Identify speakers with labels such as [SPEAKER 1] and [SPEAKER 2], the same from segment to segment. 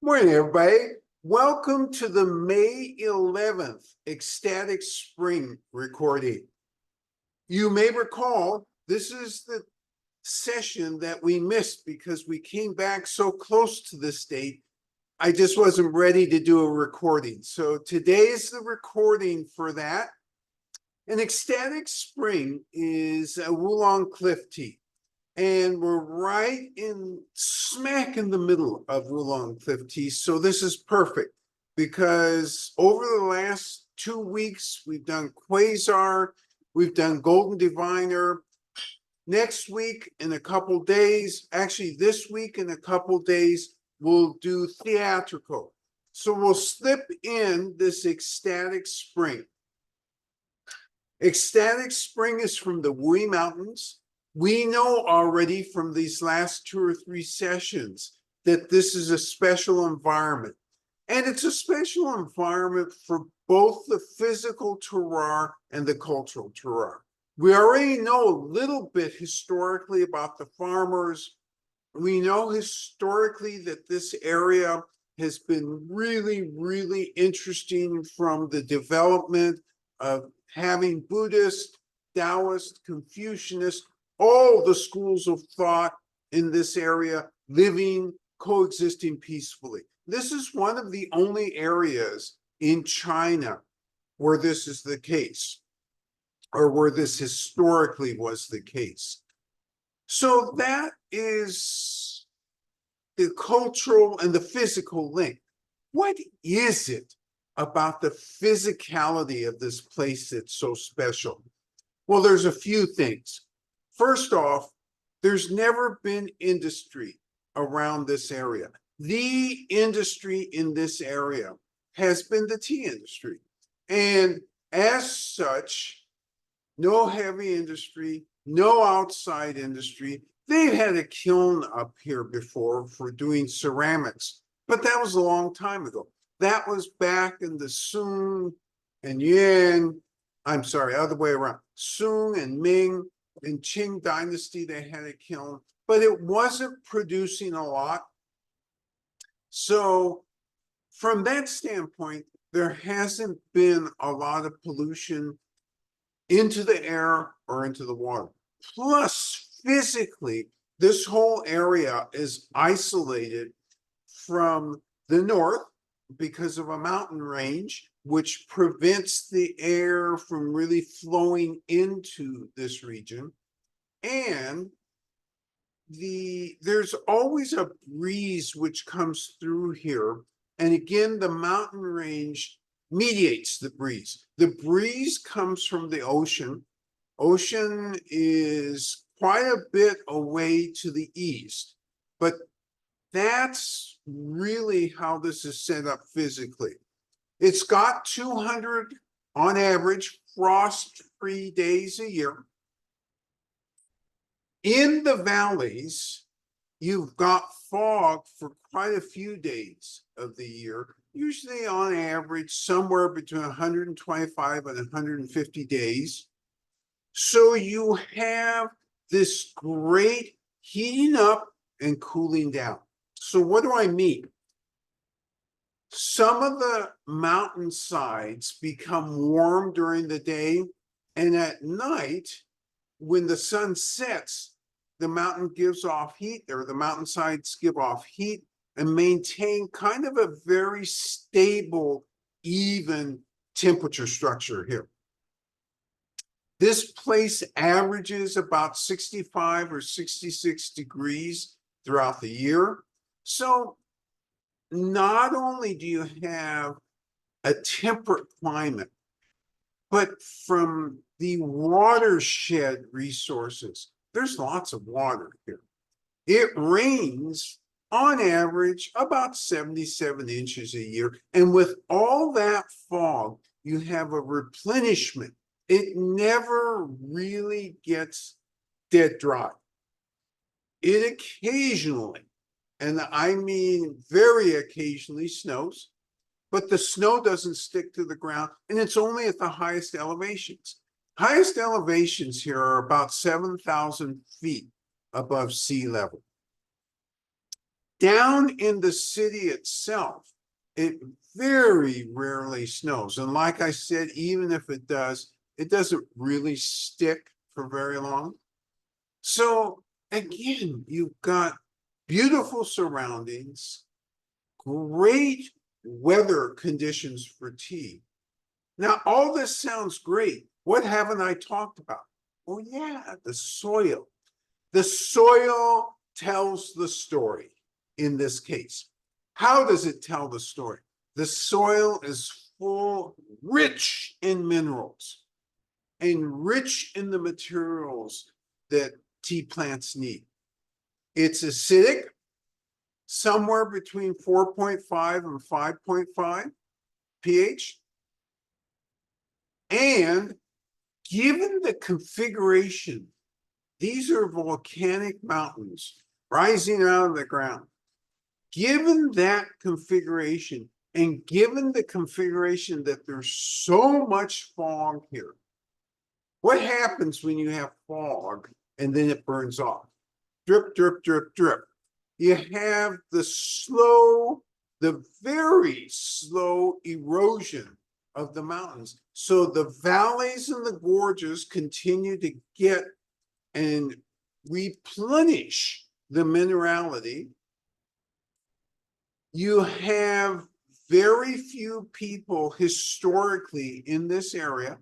[SPEAKER 1] Morning, everybody. Welcome to the May 11th Ecstatic Spring recording. You may recall this is the session that we missed because we came back so close to this date. I just wasn't ready to do a recording. So today is the recording for that. An ecstatic spring is a Wulong cliff tea. And we're right in smack in the middle of Wulong cliff tea. So this is perfect because over the last 2 weeks, we've done Quasar, we've done Golden Diviner. Next week, in a couple days, actually this week in a couple days, we'll do Theatrical. So we'll slip in this ecstatic spring. Ecstatic spring is from the Wuyi Mountains. We know already from these last 2 or 3 sessions that this is a special environment. And it's a special environment for both the physical terroir and the cultural terroir. We already know a little bit historically about the farmers. We know historically that this area has been really, really interesting from the development of having Buddhist, Taoist, Confucianist, all the schools of thought in this area living, coexisting peacefully. This is one of the only areas in China where this is the case, or where this historically was the case. So that is the cultural and the physical link. What is it about the physicality of this place that's so special? Well, there's a few things. First off, there's never been industry around this area. The industry in this area has been the tea industry. And as such, no heavy industry, no outside industry. They've had a kiln up here before for doing ceramics, but that was a long time ago. That was back in the Sung and Yuan, I'm sorry, other way around. Sung and Ming and Qing dynasty, they had a kiln, but it wasn't producing a lot. So from that standpoint, there hasn't been a lot of pollution into the air or into the water. Plus, physically, this whole area is isolated from the north because of a mountain range, which prevents the air from really flowing into this region. And there's always a breeze which comes through here. And again, the mountain range mediates the breeze. The breeze comes from the ocean. Ocean is quite a bit away to the east, but that's really how this is set up physically. It's got 200 on average frost-free days a year. In the valleys, you've got fog for quite a few days of the year, usually on average somewhere between 125 and 150 days. So you have this great heating up and cooling down. So what do I mean? Some of the mountainsides become warm during the day, and at night, when the sun sets, the mountain gives off heat, or the mountainsides give off heat and maintain kind of a very stable, even temperature structure here. This place averages about 65 or 66 degrees throughout the year. So not only do you have a temperate climate, but from the watershed resources, there's lots of water here. It rains on average about 77 inches a year. And with all that fog, you have a replenishment. It never really gets dead dry. It occasionally, and I mean very occasionally, snows, but the snow doesn't stick to the ground, and it's only at the highest elevations. Highest elevations here are about 7,000 feet above sea level. Down in the city itself, it very rarely snows. And like I said, even if it does, it doesn't really stick for very long. So again, you've got beautiful surroundings, great weather conditions for tea. Now, all this sounds great. What haven't I talked about? Oh yeah, the soil. The soil tells the story in this case. How does it tell the story? The soil is full, rich in minerals and rich in the materials that tea plants need. It's acidic, somewhere between 4.5 and 5.5 pH. And given the configuration, these are volcanic mountains rising out of the ground. Given that configuration, and given the configuration that there's so much fog here, what happens when you have fog and then it burns off? Drip, drip, drip, drip. You have the very slow erosion of the mountains. So the valleys and the gorges continue to get and replenish the minerality. You have very few people historically in this area,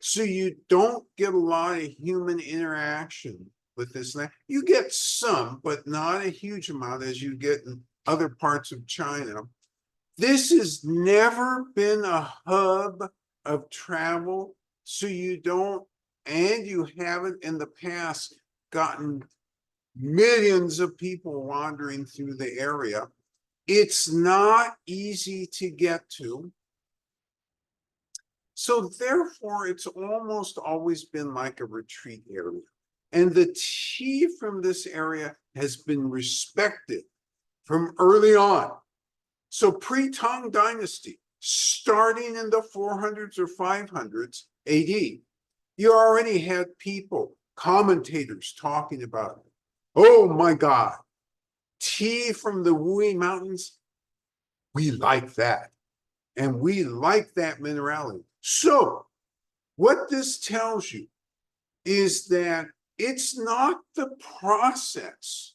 [SPEAKER 1] so you don't get a lot of human interaction with this land. You get some, but not a huge amount as you get in other parts of China. This has never been a hub of travel, so you don't, and you haven't in the past gotten millions of people wandering through the area. It's not easy to get to. So therefore, it's almost always been like a retreat area. And the tea from this area has been respected from early on. So pre-Tang Dynasty, starting in the 400s or 500s AD, you already had people, commentators talking about it. Oh my God, tea from the Wuyi Mountains, we like that. And we like that minerality. So what this tells you is that it's not the process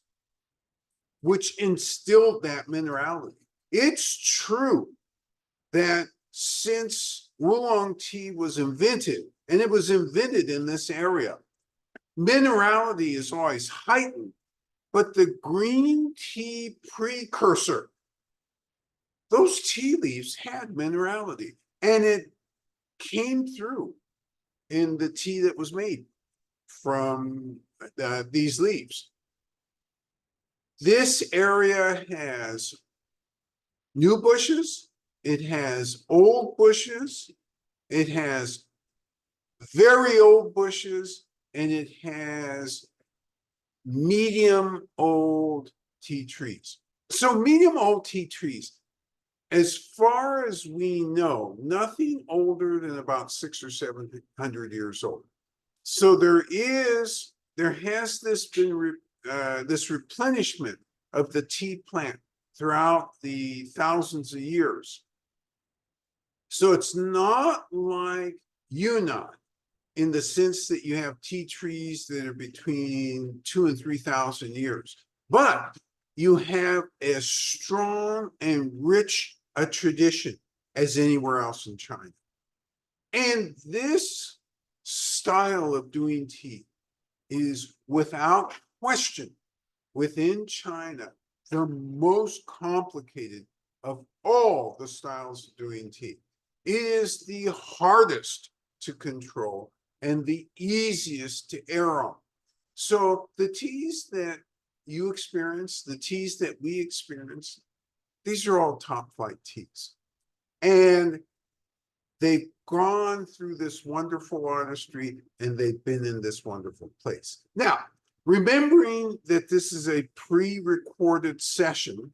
[SPEAKER 1] which instilled that minerality. It's true that since Oolong tea was invented, and it was invented in this area, minerality is always heightened, but the green tea precursor, those tea leaves had minerality, and it came through in the tea that was made from these leaves. This area has new bushes, it has old bushes, it has very old bushes, and it has medium old tea trees. So medium old tea trees, as far as we know, nothing older than about 600 or 700 years old. So there has been this replenishment of the tea plant throughout the thousands of years. So it's not like Yunnan in the sense that you have tea trees that are between 2,000 and 3,000 years, but you have as strong and rich a tradition as anywhere else in China. And this style of doing tea is without question within China the most complicated of all the styles of doing tea. It is the hardest to control and the easiest to err on. So the teas that you experience, the teas that we experience, these are all top flight teas. And they've gone through this wonderful artistry and they've been in this wonderful place. Now, remembering that this is a pre-recorded session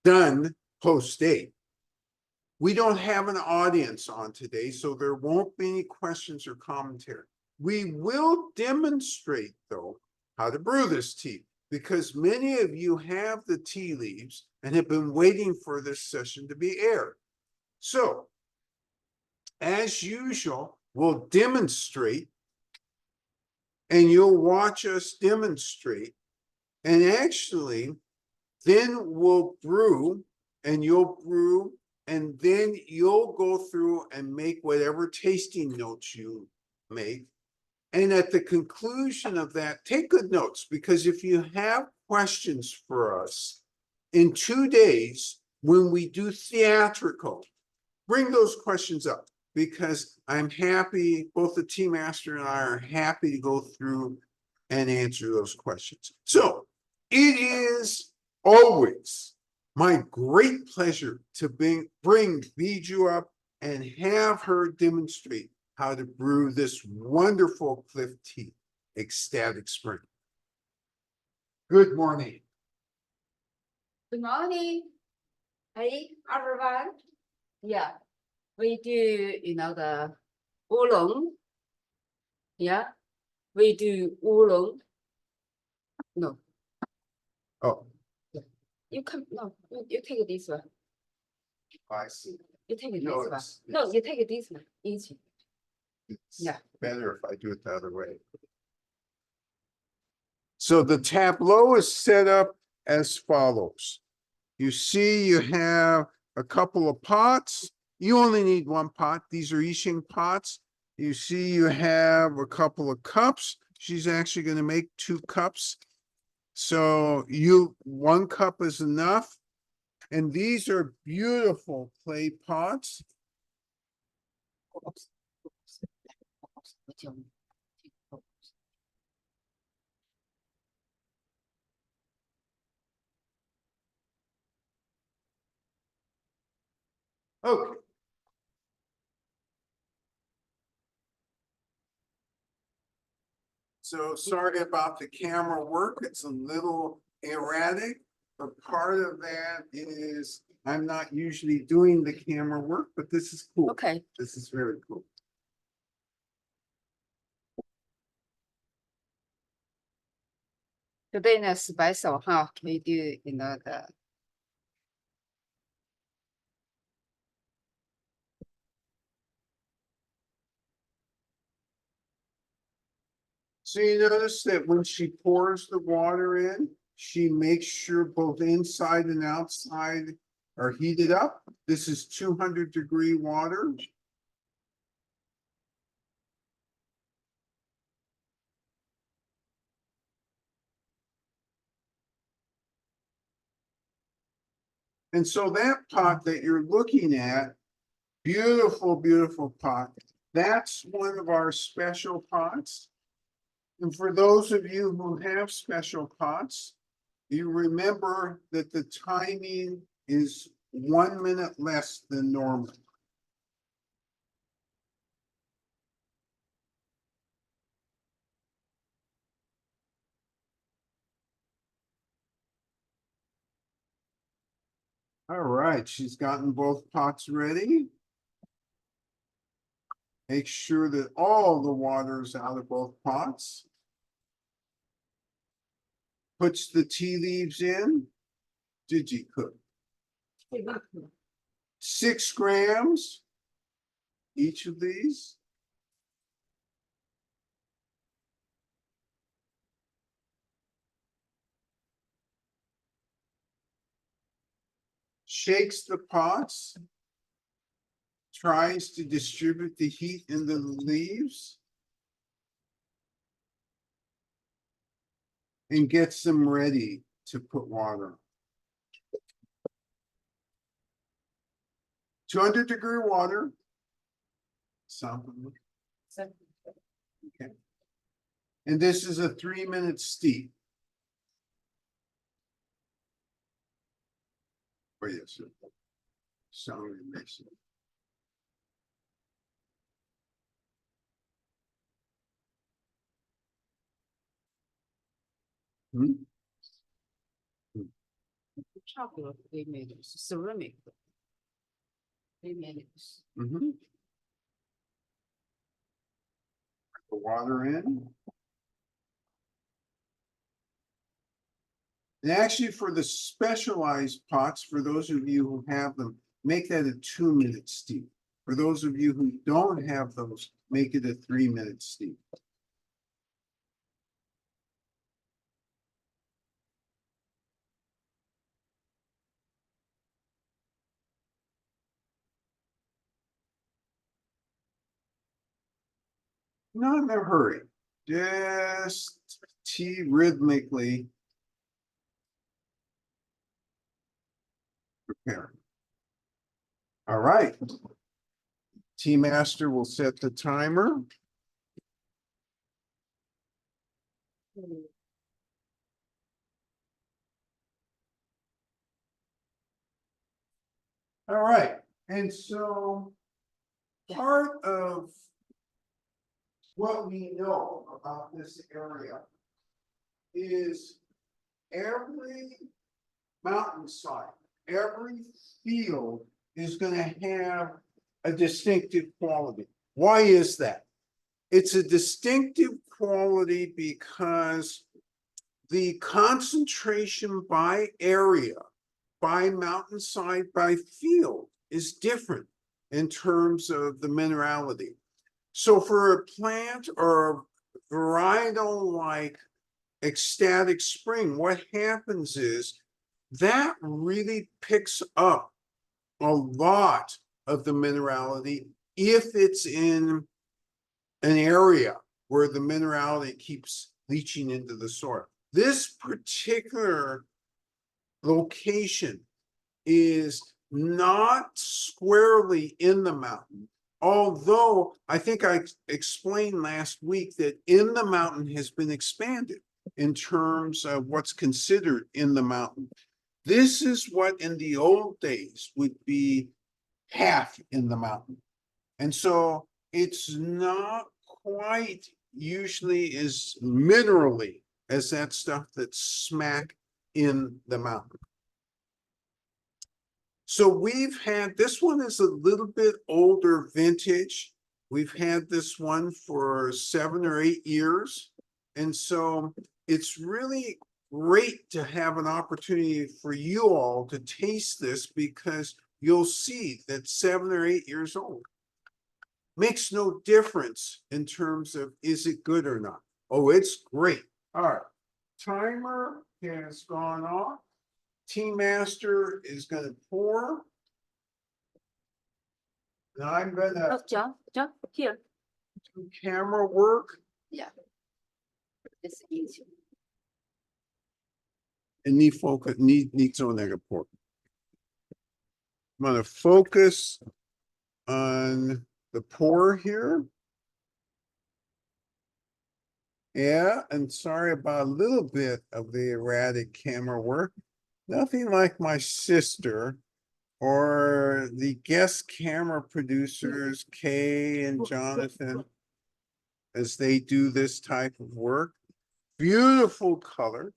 [SPEAKER 1] done post-date, we don't have an audience on today, so there won't be any questions or commentary. We will demonstrate, though, how to brew this tea. because many of you have the tea leaves and have been waiting for this session to be aired. So, as usual, we'll demonstrate, and you'll watch us demonstrate, and actually, then we'll brew, and you'll brew, and then you'll go through and make whatever tasting notes you make. And at the conclusion of that, take good notes, because if you have questions for us in 2 days, when we do theatrical, bring those questions up, because I'm happy, both the tea master and I are happy to go through and answer those questions. So it is always my great pleasure to bring Bijou up and have her demonstrate how to brew this wonderful Cliff tea, Ecstatic Spring. Good morning.
[SPEAKER 2] Good morning. Hey, everyone. Yeah, we do, the Oolong. Yeah, we do Oolong. No,
[SPEAKER 1] Oh,
[SPEAKER 2] you come, no, you take this one.
[SPEAKER 1] I see.
[SPEAKER 2] You take this
[SPEAKER 1] No,
[SPEAKER 2] one.
[SPEAKER 1] it's-
[SPEAKER 2] No, you take this one. Easy.
[SPEAKER 1] It's
[SPEAKER 2] Yeah.
[SPEAKER 1] better if I do it the other way. So the tableau is set up as follows. You see, you have a couple of pots. You only need one pot. These are Yixing pots. You see, you have a couple of cups. She's actually going to make 2 cups. So 1 cup is enough. And these are beautiful clay pots. Okay. So sorry about the camera work. It's a little erratic, but part of that is I'm not usually doing the camera work, but this is cool.
[SPEAKER 2] Okay.
[SPEAKER 1] This is very cool.
[SPEAKER 2] Today is special, huh? We do, the.
[SPEAKER 1] So you notice that when she pours the water in, she makes sure both inside and outside are heated up. This is 200-degree water. And so that pot that you're looking at, beautiful, beautiful pot. That's one of our special pots. And for those of you who have special pots, you remember that the timing is 1 minute less than normal. All right, she's gotten both pots ready. Make sure that all the water is out of both pots. Puts the tea leaves in. Did you cook? 6 grams each of these. Shakes the pots. Tries to distribute the heat in the leaves. And gets them ready to put water. 200-degree water. Something. Okay. And this is a 3-minute steep. Oh, yes. Sorry, Mason. Hmm?
[SPEAKER 2] Chocolate, 3 minutes. Ceramic. 3 minutes.
[SPEAKER 1] Mm-hmm. The water in. And actually for the specialized pots, for those of you who have them, make that a 2-minute steep. For those of you who don't have those, make it a 3-minute steep. Not in a hurry, just tea rhythmically. Prepare. All right. Tea master will set the timer. All right, and so part of what we know about this area is every mountainside, every field is going to have a distinctive quality. Why is that? It's a distinctive quality because the concentration by area, by mountainside, by field is different in terms of the minerality. So for a plant or a varietal like Ecstatic Spring, what happens is that really picks up a lot of the minerality if it's in an area where the minerality keeps leaching into the soil. This particular location is not squarely in the mountain, although I think I explained last week that in the mountain has been expanded in terms of what's considered in the mountain. This is what in the old days would be half in the mountain. And so it's not quite usually as minerally as that stuff that's smack in the mountain. So we've had, this one is a little bit older vintage. We've had this one for 7 or 8 years. And so it's really great to have an opportunity for you all to taste this because you'll see that 7 or 8 years old makes no difference in terms of is it good or not. Oh, it's great. All right. Timer has gone off. Tea master is going to pour. And I'm going to
[SPEAKER 2] Oh, John, here.
[SPEAKER 1] do camera work.
[SPEAKER 2] Yeah. It's easy.
[SPEAKER 1] And need focus, need zone pour. I'm going to focus on the pour here. Yeah, and sorry about a little bit of the erratic camera work. Nothing like my sister or the guest camera producers, Kay and Jonathan, as they do this type of work. Beautiful color.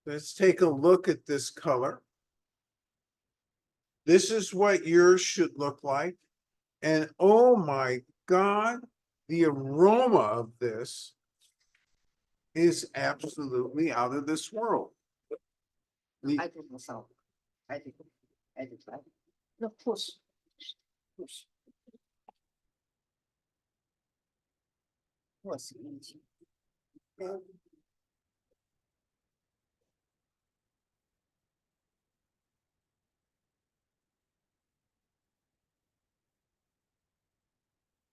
[SPEAKER 1] Let's take a look at this color. This is what yours should look like. And oh my God, the aroma of this is absolutely out of this world.
[SPEAKER 2] I do myself. I do. No, push. Push. What's easy?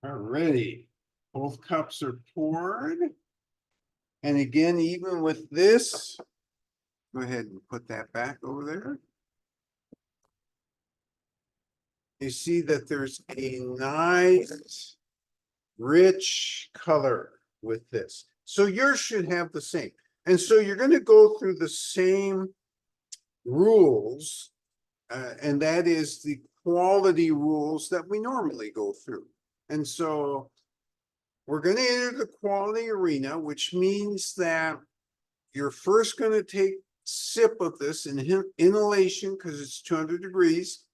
[SPEAKER 1] Alrighty, both cups are poured. And again, even with this, go ahead and put that back over there. You see that there's a nice, rich color with this. So yours should have the same. And so you're going to go through the same rules, and that is the quality rules that we normally go through. And so we're going to enter the quality arena, which means that you're first going to take a sip of this in inhalation because it's 200 degrees.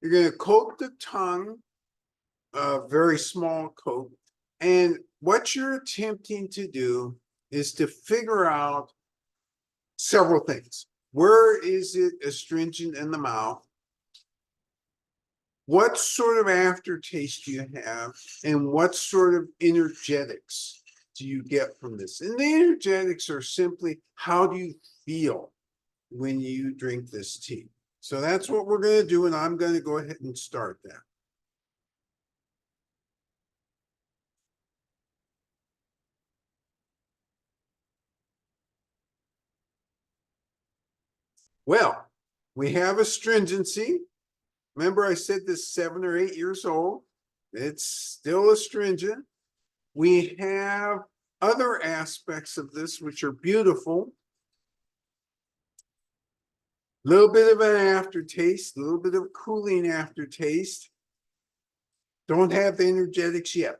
[SPEAKER 1] You're going to coat the tongue, a very small coat, and what you're attempting to do is to figure out several things. Where is it astringent in the mouth? What sort of aftertaste do you have? And what sort of energetics do you get from this? And the energetics are simply, how do you feel when you drink this tea? So that's what we're going to do, and I'm going to go ahead and start that. Well, we have astringency. Remember, I said this 7 or 8 years old. It's still astringent. We have other aspects of this which are beautiful. A little bit of an aftertaste, a little bit of cooling aftertaste. Don't have the energetics yet.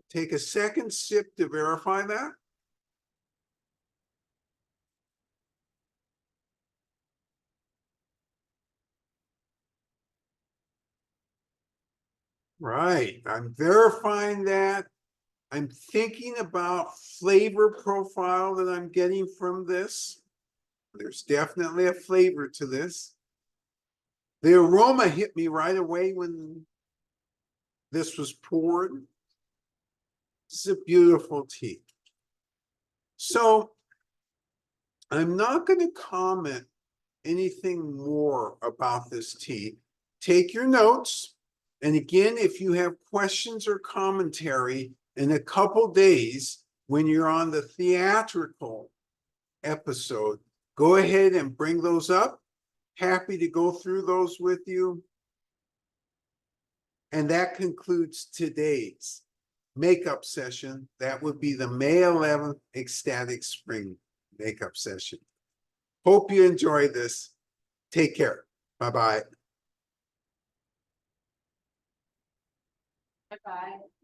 [SPEAKER 1] Take a second sip to verify that. Right, I'm verifying that. I'm thinking about flavor profile that I'm getting from this. There's definitely a flavor to this. The aroma hit me right away when this was poured. This is a beautiful tea. So I'm not going to comment anything more about this tea. Take your notes. And again, if you have questions or commentary in a couple days when you're on the theatrical episode, go ahead and bring those up. Happy to go through those with you. And that concludes today's makeup session. That would be the May 11th Ecstatic Spring makeup session. Hope you enjoy this. Take care. Bye-bye.
[SPEAKER 2] Bye-bye.